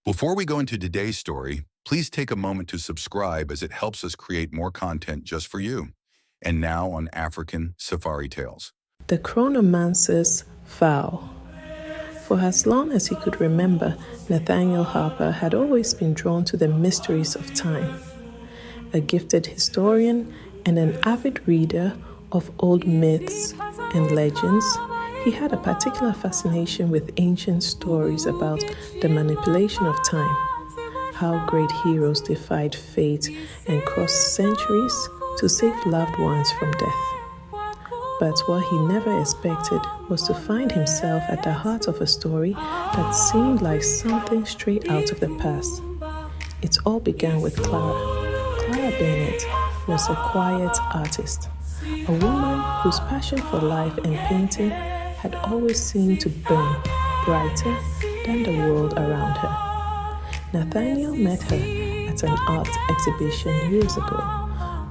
Before we go into today's story, please take a moment to subscribe as it helps us create more content just for you. And now on African Safari Tales. The Chronomancer's Vow. For as long as he could remember, Nathaniel Harper had always been drawn to the mysteries of time. A gifted historian and an avid reader of old myths and legends, he had a particular fascination with ancient stories about the manipulation of time, how great heroes defied fate and crossed centuries to save loved ones from death. But what he never expected was to find himself at the heart of a story that seemed like something straight out of the past. It all began with Clara. Clara Bennett was a quiet artist, a woman whose passion for life and painting had always seemed to burn brighter than the world around her. Nathaniel met her at an art exhibition years ago,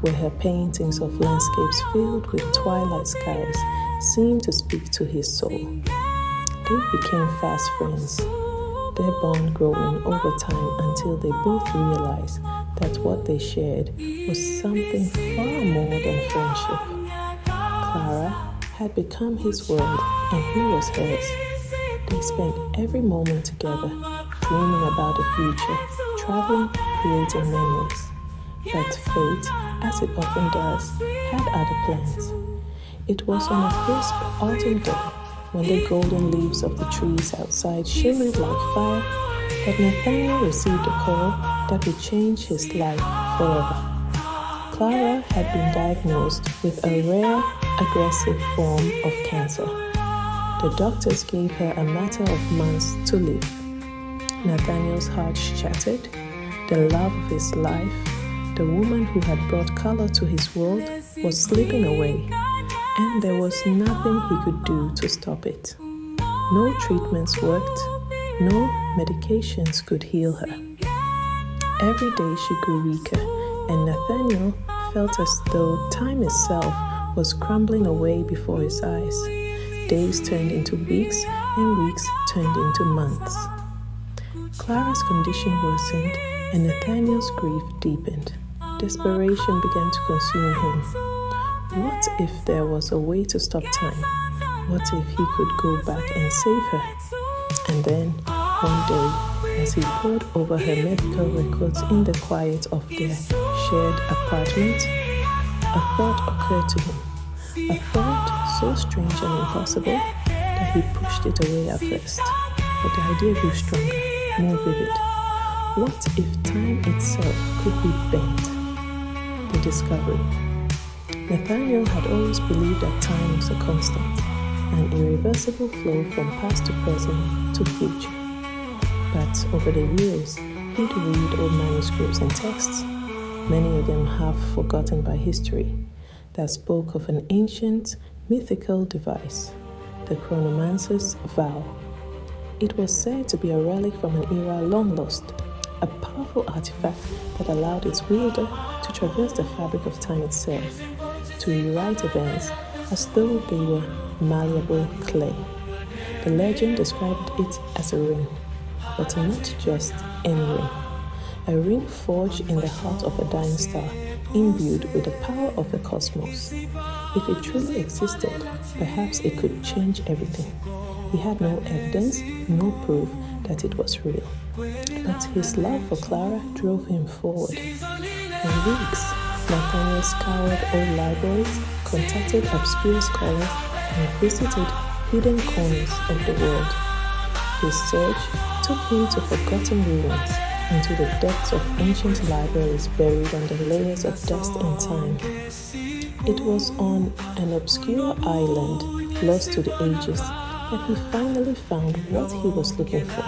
where her paintings of landscapes filled with twilight skies seemed to speak to his soul. They became fast friends, their bond growing over time until they both realized that what they shared was something far more than friendship. Clara had become his world and he was hers. They spent every moment together, dreaming about the future, traveling, creating memories. But fate, as it often does, had other plans. It was on a crisp autumn day, when the golden leaves of the trees outside shimmered like fire, that Nathaniel received a call that would change his life forever. Clara had been diagnosed with a rare, aggressive form of cancer. The doctors gave her a matter of months to live. Nathaniel's heart shattered. The love of his life, the woman who had brought color to his world, was slipping away, and there was nothing he could do to stop it. No treatments worked, no medications could heal her. Every day she grew weaker, and Nathaniel felt as though time itself was crumbling away before his eyes. Days turned into weeks, and weeks turned into months. Clara's condition worsened, and Nathaniel's grief deepened. Desperation began to consume him. What if there was a way to stop time? What if he could go back and save her? And then, one day, as he pored over her medical records in the quiet of their shared apartment, a thought occurred to him. A thought so strange and impossible that he pushed it away at first. But the idea grew stronger, more vivid. What if time itself could be bent? The discovery. Nathaniel had always believed that time was a constant, an irreversible flow from past to present to future. But over the years, he'd read old manuscripts and texts, many of them half forgotten by history, that spoke of an ancient, mythical device, the Chronomancer's Vow. It was said to be a relic from an era long lost, a powerful artifact that allowed its wielder to traverse the fabric of time itself, to rewrite events as though they were malleable clay. The legend described it as a ring, but not just any ring. A ring forged in the heart of a dying star, imbued with the power of the cosmos. If it truly existed, perhaps it could change everything. He had no evidence, no proof that it was real. But his love for Clara drove him forward. For weeks, Nathaniel scoured old libraries, contacted obscure scholars, and visited hidden corners of the world. His search took him to forgotten ruins, into the depths of ancient libraries buried under layers of dust and time. It was on an obscure island, lost to the ages, that he finally found what he was looking for: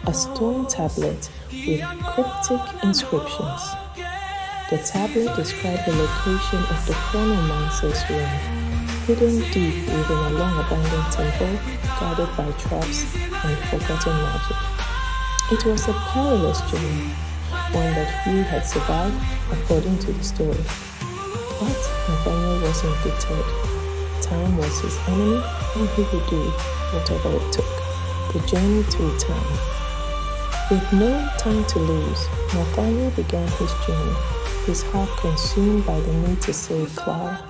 a stone tablet with cryptic inscriptions. The tablet described the location of the Chronomancer's ring, hidden deep within a long-abandoned temple, guarded by traps and forgotten magic. It was a perilous journey, one that few had survived according to the story. But Nathaniel wasn't deterred. Time was his enemy, and he would do whatever it took. The journey through time. With no time to lose, Nathaniel began his journey, his heart consumed by the need to save Clara.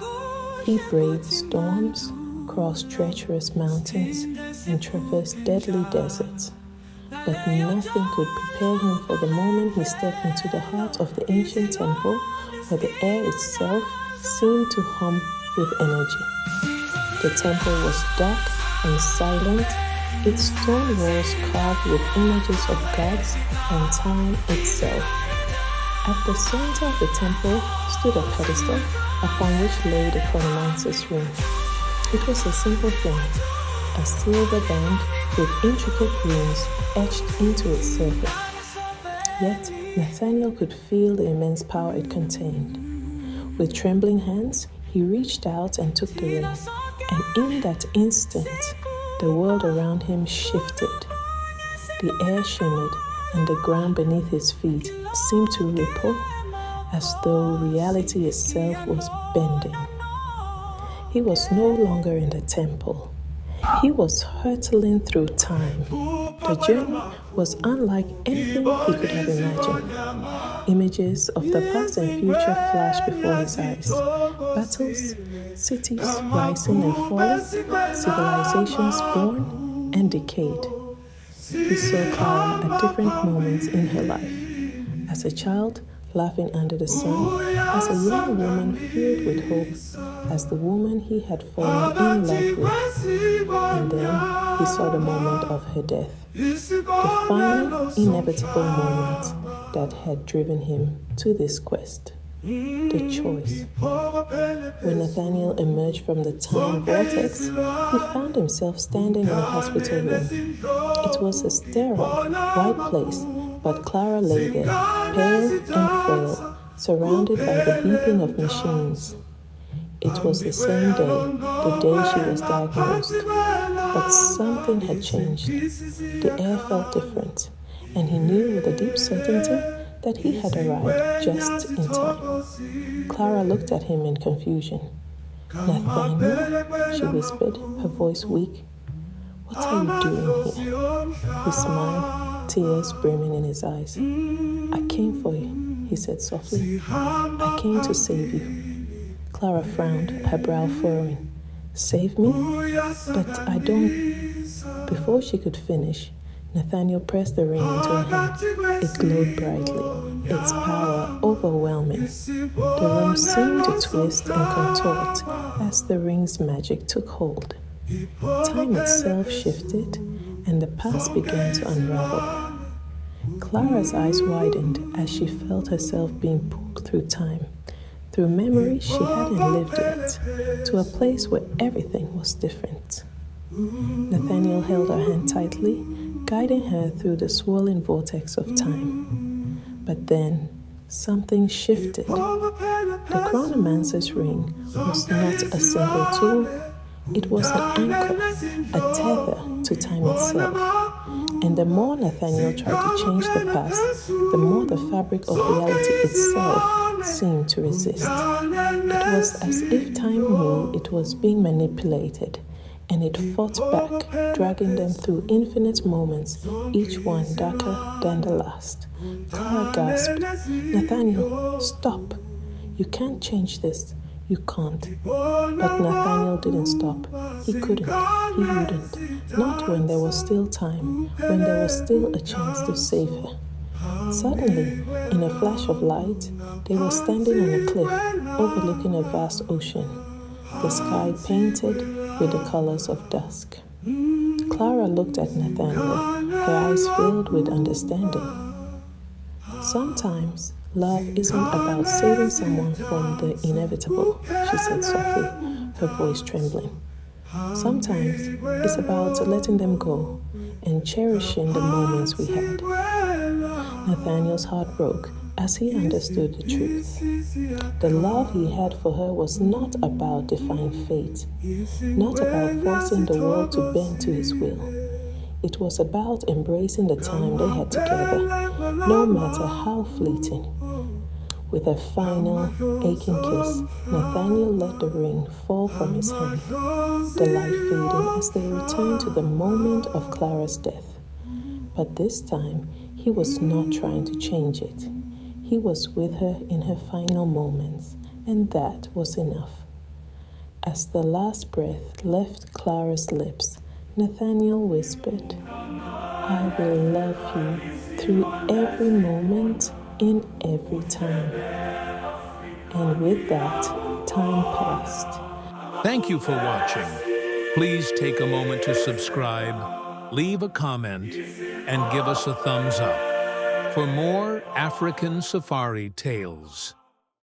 He braved storms, crossed treacherous mountains, and traversed deadly deserts. But nothing could prepare him for the moment he stepped into the heart of the ancient temple, where the air itself seemed to hum with energy. The temple was dark and silent, its stone walls carved with images of gods and time itself. At the center of the temple stood a pedestal upon which lay the Chronomancer's ring. It was a simple thing, a silver band with intricate runes etched into its surface. Yet Nathaniel could feel the immense power it contained. With trembling hands, he reached out and took the ring, and in that instant, the world around him shifted. The air shimmered, and the ground beneath his feet seemed to ripple, as though reality itself was bending. He was no longer in the temple. He was hurtling through time. The journey was unlike anything he could have imagined. Images of the past and future flashed before his eyes. Battles, cities rising and falling, civilizations born and decayed. He saw Clara at different moments in her life. As a child, laughing under the sun, as a young woman filled with hope, as the woman he had fallen in love with. And then he saw the moment of her death, the final, inevitable moment that had driven him to this quest. The choice. When Nathaniel emerged from the time vortex, he found himself standing in a hospital room. It was a sterile, white place, but Clara lay there, pale and frail, surrounded by the beeping of machines. It was the same day, the day she was diagnosed. But something had changed. The air felt different, and he knew with a deep certainty that he had arrived just in time. Clara looked at him in confusion. "Nathaniel," she whispered, her voice weak. "What are you doing here?" He smiled, tears brimming in his eyes. "I came for you," he said softly. "I came to save you." Clara frowned, her brow furrowing. "Save me? But I don't..." Before she could finish, Nathaniel pressed the ring into her hand. It glowed brightly, its power overwhelming. The room seemed to twist and contort as the ring's magic took hold. Time itself shifted, and the past began to unravel. Clara's eyes widened as she felt herself being pulled through time, through memories she hadn't lived yet, to a place where everything was different. Nathaniel held her hand tightly, guiding her through the swirling vortex of time. But then, something shifted. The Chronomancer's ring was not a simple tool. It was an anchor, a tether to time itself. And the more Nathaniel tried to change the past, the more the fabric of reality itself seemed to resist. It was as if time knew it was being manipulated, and it fought back, dragging them through infinite moments, each one darker than the last. Clara gasped, "Nathaniel, stop! You can't change this. You can't." But Nathaniel didn't stop. He couldn't. He wouldn't. Not when there was still time, when there was still a chance to save her. Suddenly, in a flash of light, they were standing on a cliff overlooking a vast ocean, the sky painted with the colors of dusk. Clara looked at Nathaniel, her eyes filled with understanding. "Sometimes love isn't about saving someone from the inevitable," she said softly, her voice trembling. "Sometimes it's about letting them go and cherishing the moments we had." Nathaniel's heart broke as he understood the truth. The love he had for her was not about defying fate, not about forcing the world to bend to his will. It was about embracing the time they had together, no matter how fleeting. With a final, aching kiss, Nathaniel let the ring fall from his hand, the light fading as they returned to the moment of Clara's death. But this time, He was not trying to change it. He was with her in her final moments, and that was enough. As the last breath left Clara's lips, Nathaniel whispered, "I will love you through every moment, in every time." And with that, time passed. Thank you for watching. Please take a moment to subscribe, leave a comment, and give us a thumbs up for more African safari tales.